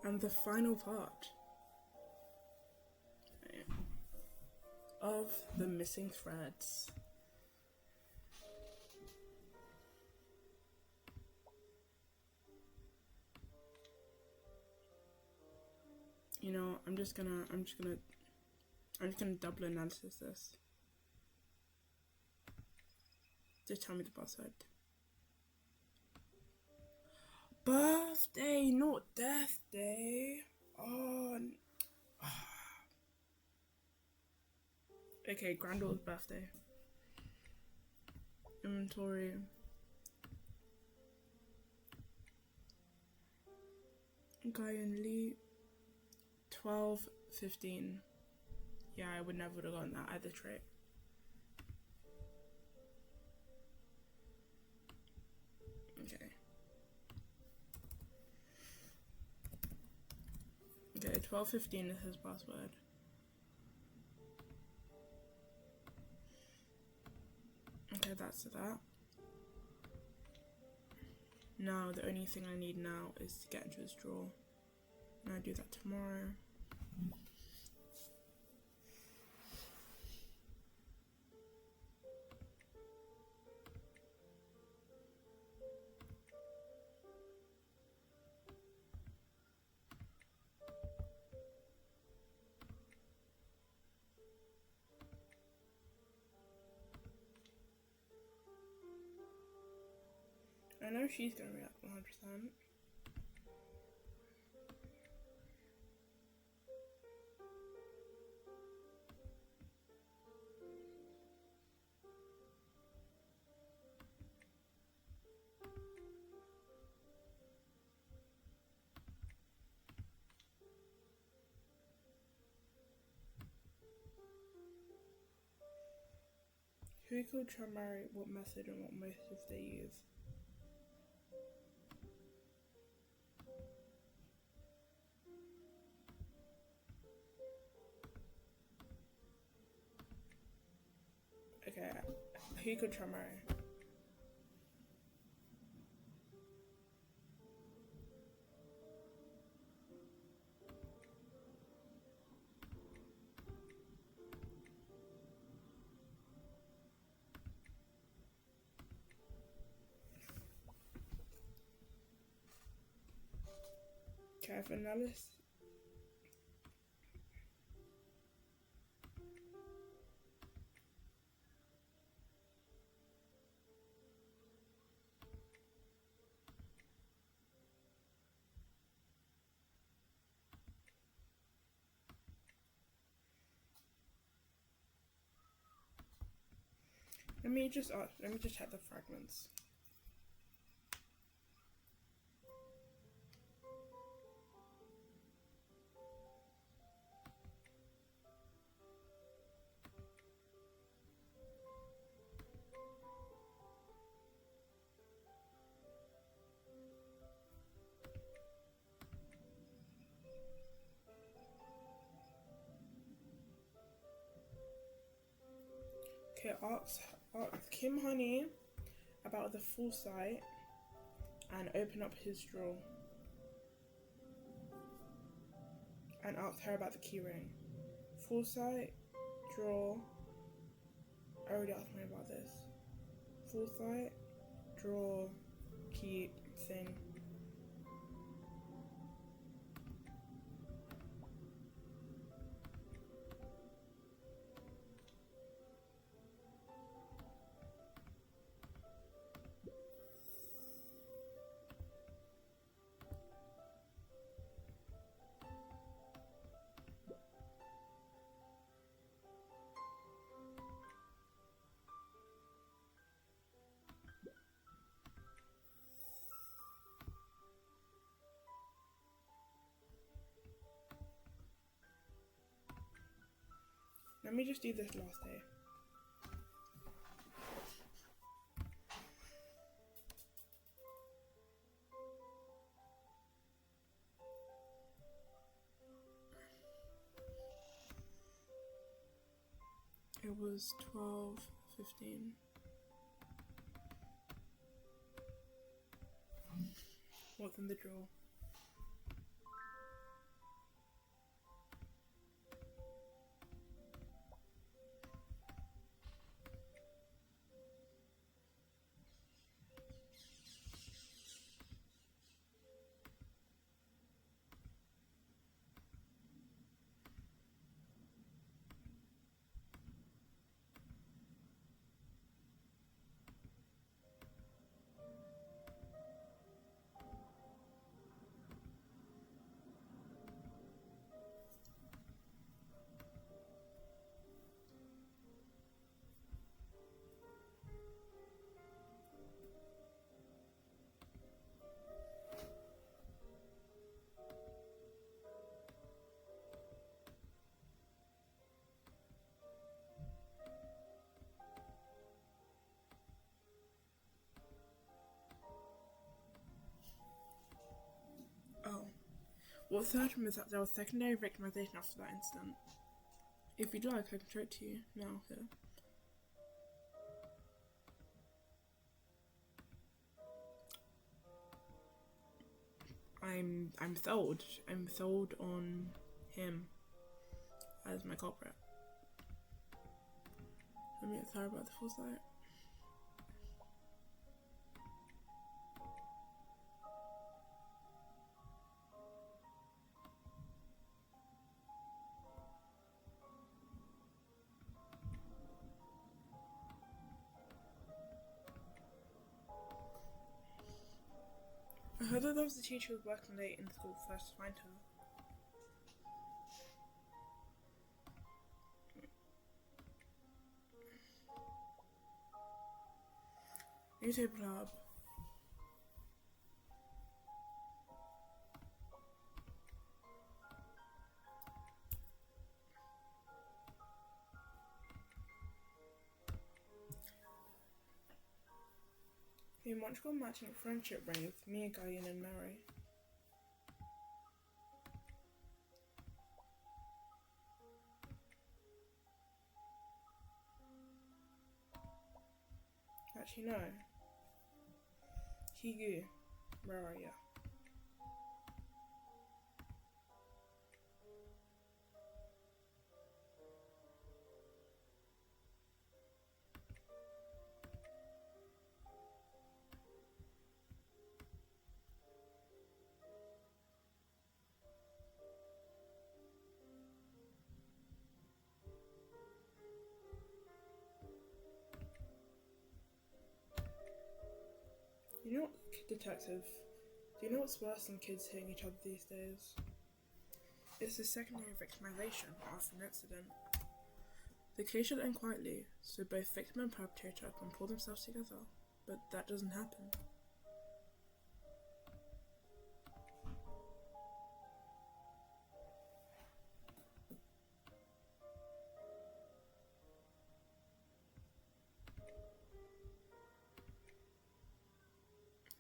And the final part of the missing threads. You know, I'm just gonna double analysis this. Just tell me the password. Birthday, not death day. Oh. Okay, granddaughter's birthday. Inventory. Guy and Lee. 12:15. Yeah, I would never have gotten that either trait. Okay. Okay, 12:15 is his password. Okay, that's that. Now, the only thing I need now is to get into his drawer. And I'll do that tomorrow. I know she's gonna react 100%. Who could try marry, what method and what motive they use? Okay, who could try marry? Okay, for analysis. Let me just check the fragments. Okay, ask Kim Honey about the full site and open up his drawer. And ask her about the keyring. Full site, drawer. I already asked me about this. Full site, drawer, key thing. Let me just do this last day. It was 12:15. What's in the drawer? What's certain is that there was secondary victimization after that incident. If you'd like, I can show it to you now here. I'm sold. I'm sold on him as my culprit. Let me get sorry about the full site. I heard that there was a teacher who was working late in school first to find her. Newspaper club. A Montreal matching friendship ring with Mia, Guyan and Mary. Actually no. Higu. Where are ya? You know what, detective? Do you know what's worse than kids hitting each other these days? It's the secondary victimization after an incident. The case should end quietly, so both victim and perpetrator can pull themselves together, but that doesn't happen.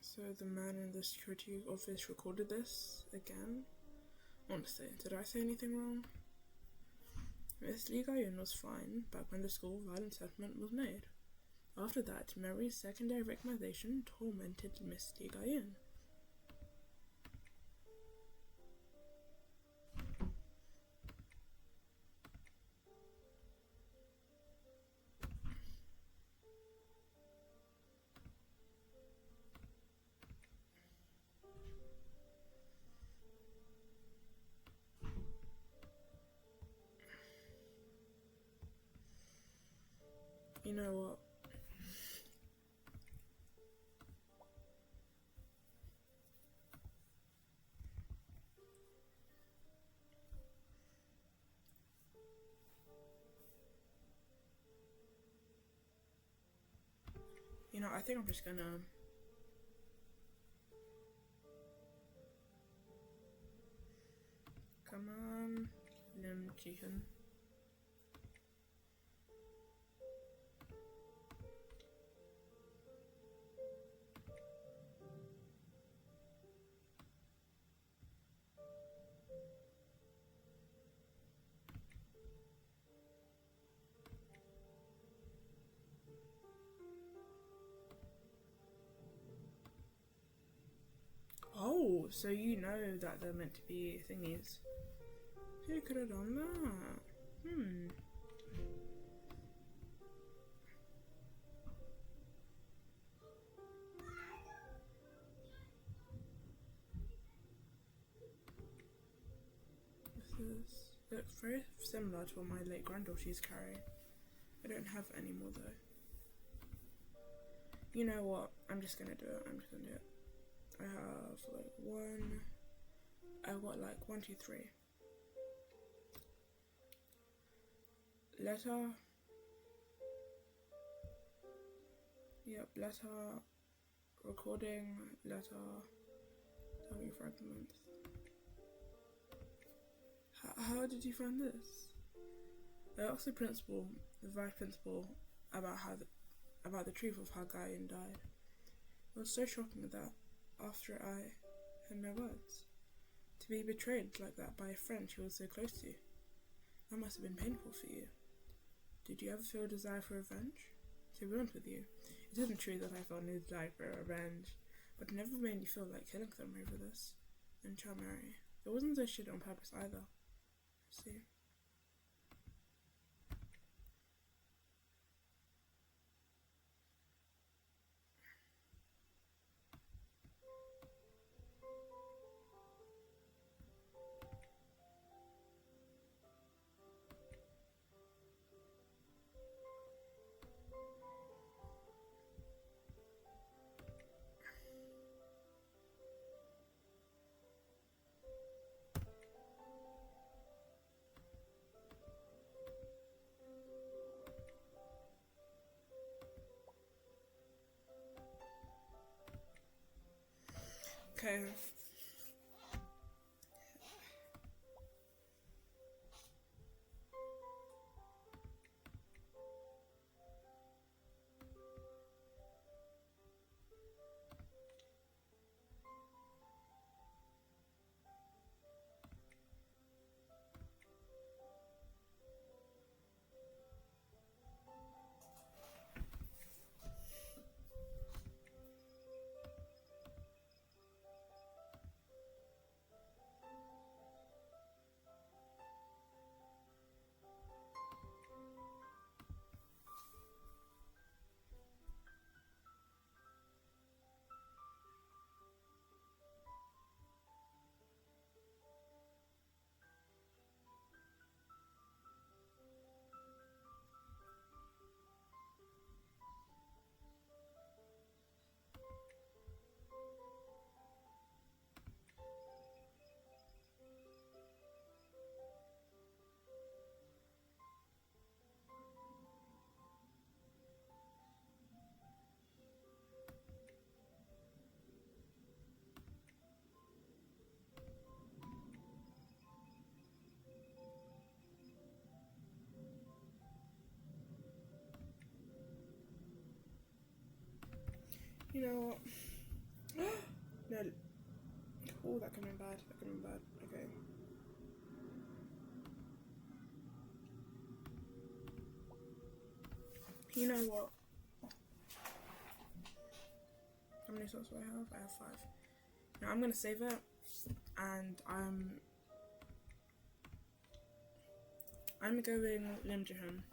So the man in the security office recorded this again. Honestly, did I say anything wrong? Miss Lee Guyan was fine back when the school violence settlement was made. After that, Mary's secondary victimization tormented Miss Lee Guyan. You know what? I think I'm just gonna come on, Lim Jihan. Oh, so you know that they're meant to be thingies. Who could have done that? It looks very similar to what my late granddaughter used to carry. I don't have it anymore though. You know what? I'm just gonna do it. I have I've got like 1, 2, 3. Letter. Yep, letter. Recording, letter. Tell me fragments. How did you find this? I asked the vice principal, about the truth of how Guyan died. It was so shocking that after I had no words. To be betrayed like that by a friend she was so close to. That must have been painful for you. Did you ever feel a desire for revenge? To be honest with you, it isn't true that I felt no desire for revenge, but it never made me feel like killing them over this. And child Mary, it wasn't as though she did it on purpose either. See? Okay. You know what? No. Oh, that could have been bad. That could have been bad. Okay. You know what? How many slots do I have? I have 5. Now I'm gonna save it, and I'm going Limjahan.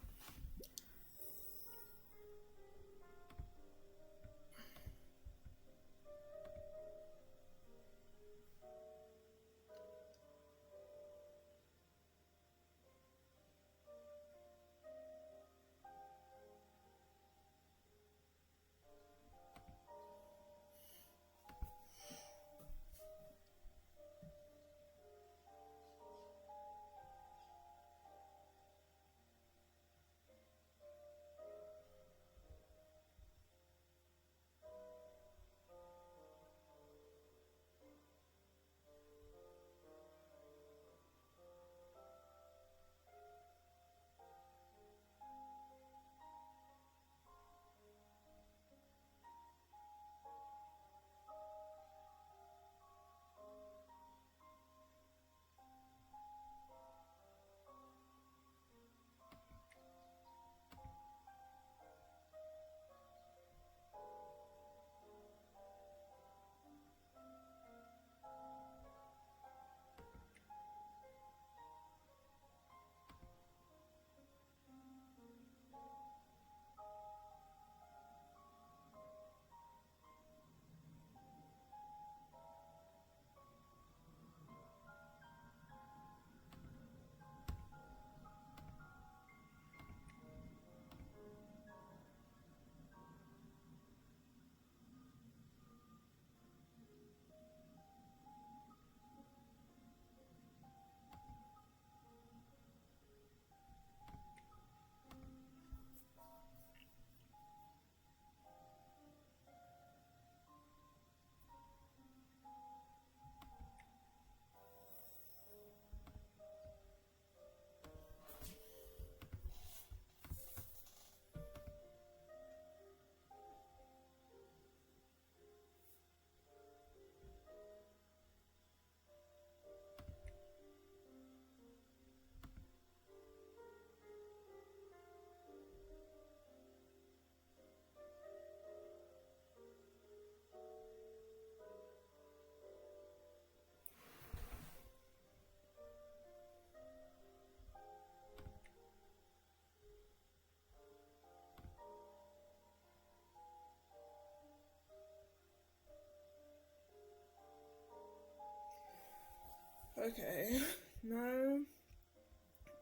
Okay. No.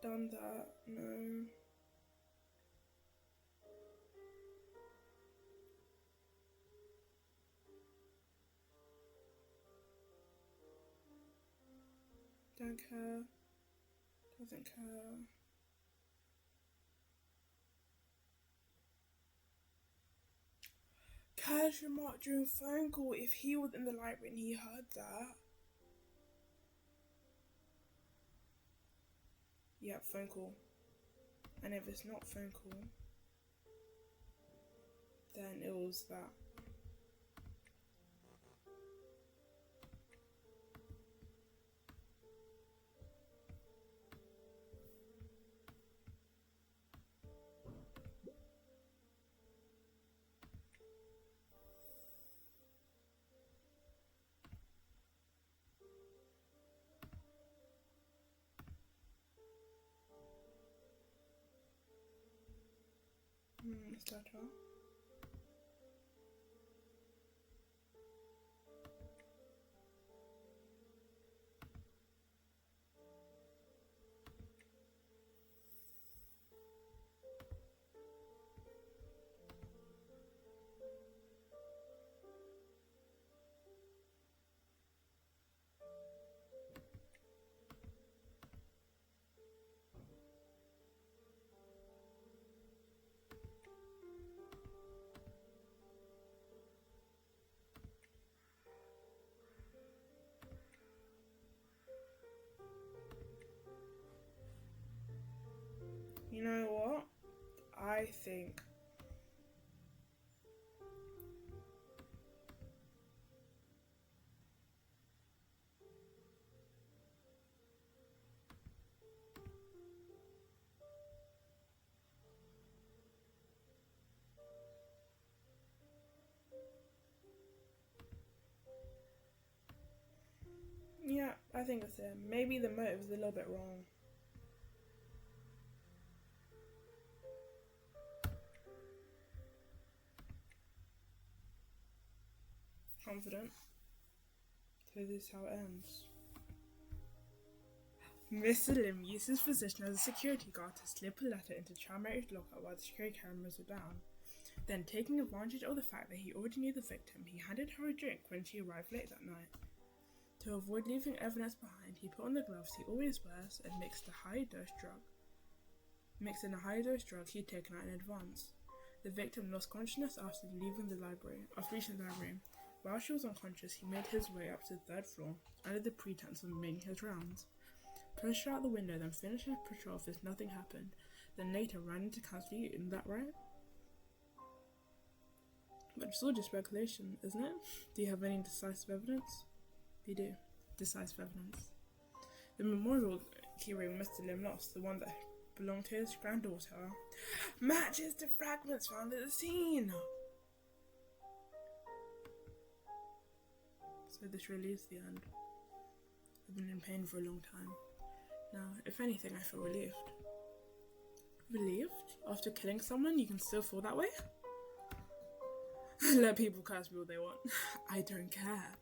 Done that. No. Don't care. Doesn't care. Casual remark during phone call. If he was in the library and he heard that. Yeah, phone call. And if it's not phone call, then it was that. It's better. You know what? I think I think it's him. Maybe the motive is a little bit wrong. Confident. So this is how it ends. Mr. Lim used his position as a security guard to slip a letter into Chamary's locker while the security cameras were down. Then, taking advantage of the fact that he already knew the victim, he handed her a drink when she arrived late that night. To avoid leaving evidence behind, he put on the gloves he always wears and mixed in a high-dose drug he'd taken out in advance. The victim lost consciousness after reaching the library. While she was unconscious, he made his way up to the third floor, under the pretense of making his rounds. Pushed out the window, then finished his patrol as if nothing happened. Then later ran into custody, isn't that right? But it's all just speculation, isn't it? Do you have any decisive evidence? You do. Decisive evidence. The memorial keyring Mr. Lim lost, the one that belonged to his granddaughter, matches the fragments found at the scene. So this really is the end. I've been in pain for a long time. Now, if anything, I feel relieved. Relieved? After killing someone, you can still feel that way? Let people curse me all they want. I don't care.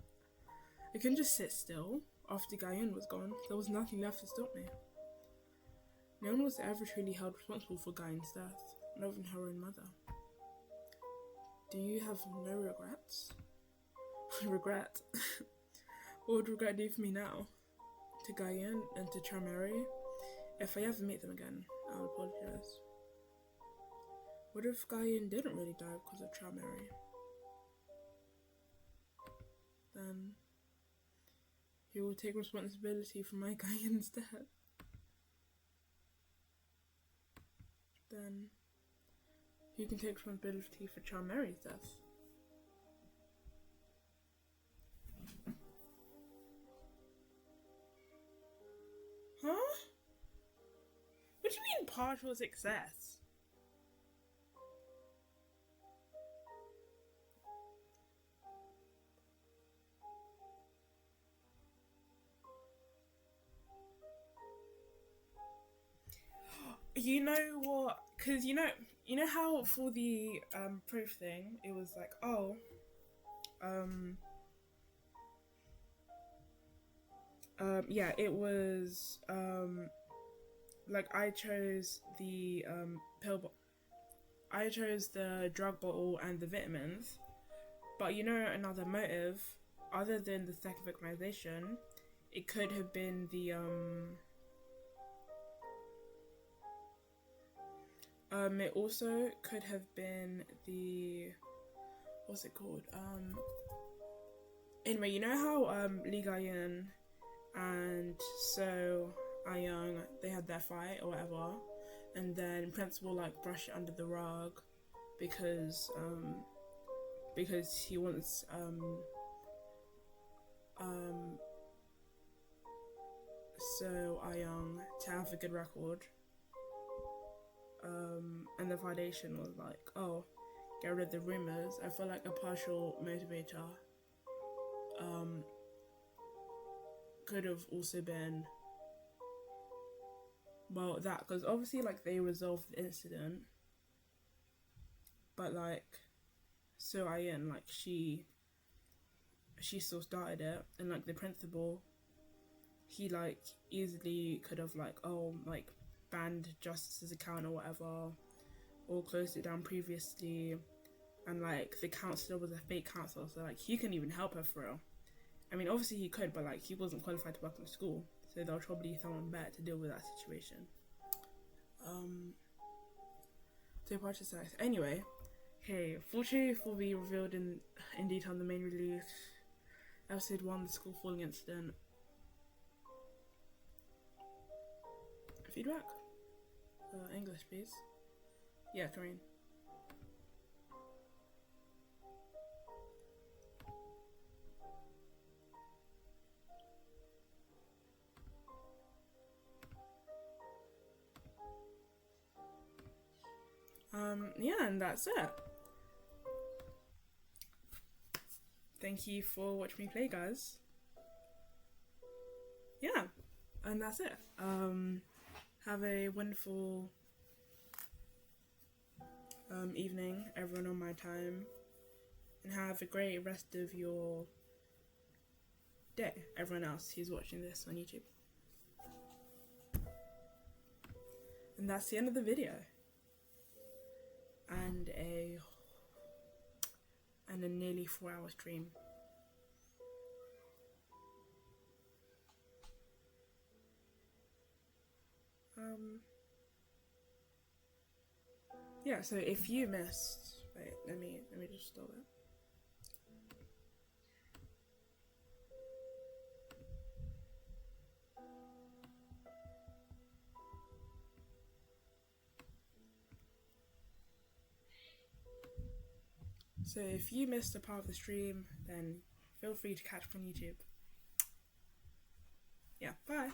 I can just sit still. After Guyun was gone, there was nothing left to stop me. No one was ever truly held responsible for Guyun's death, not even her own mother. Do you have no regrets? Regret? What would regret do for me now? To Guyun and to Chamary? If I ever meet them again, I'll apologise. What if Guyun didn't really die because of Chamary? Then he will take responsibility for my Guyun's death. Then who can take responsibility for Chamary's death? Huh? What do you mean partial success? You know what? Because you know how for the proof thing, it was like, oh, Yeah, it was like I chose the I chose the drug bottle and the vitamins, but you know another motive other than the second victimization, it could have been the it also could have been the, what's it called? Anyway, you know how Lee Ga-yeon and So Ah-young, they had their fight or whatever, and then Principal like brushed it under the rug because he wants So Ah-young to have a good record. And the foundation was like, oh, get rid of the rumors. I feel like a partial motivator could have also been, well, that, because obviously like they resolved the incident, but like So Ayan, like she still started it, and like the principal, he like easily could have like, oh, like banned Justice's account or whatever, or closed it down previously, and like the counselor was a fake counselor, so like he couldn't even help her for real. I mean, obviously he could, but like he wasn't qualified to work in the school, so there was probably someone better to deal with that situation. To purchase that. Anyway, okay, full truth will be revealed in detail in the main release. Episode 1, the school falling incident. Feedback? English, please. Yeah, Korean. Yeah, and that's it. Thank you for watching me play, guys. Yeah, and that's it. Have a wonderful evening, everyone on my time, and have a great rest of your day, everyone else who's watching this on YouTube. And that's the end of the video. And a nearly 4-hour stream. Yeah, so if you missed, wait, let me just stop it. So if you missed a part of the stream, then feel free to catch up on YouTube. Yeah, bye.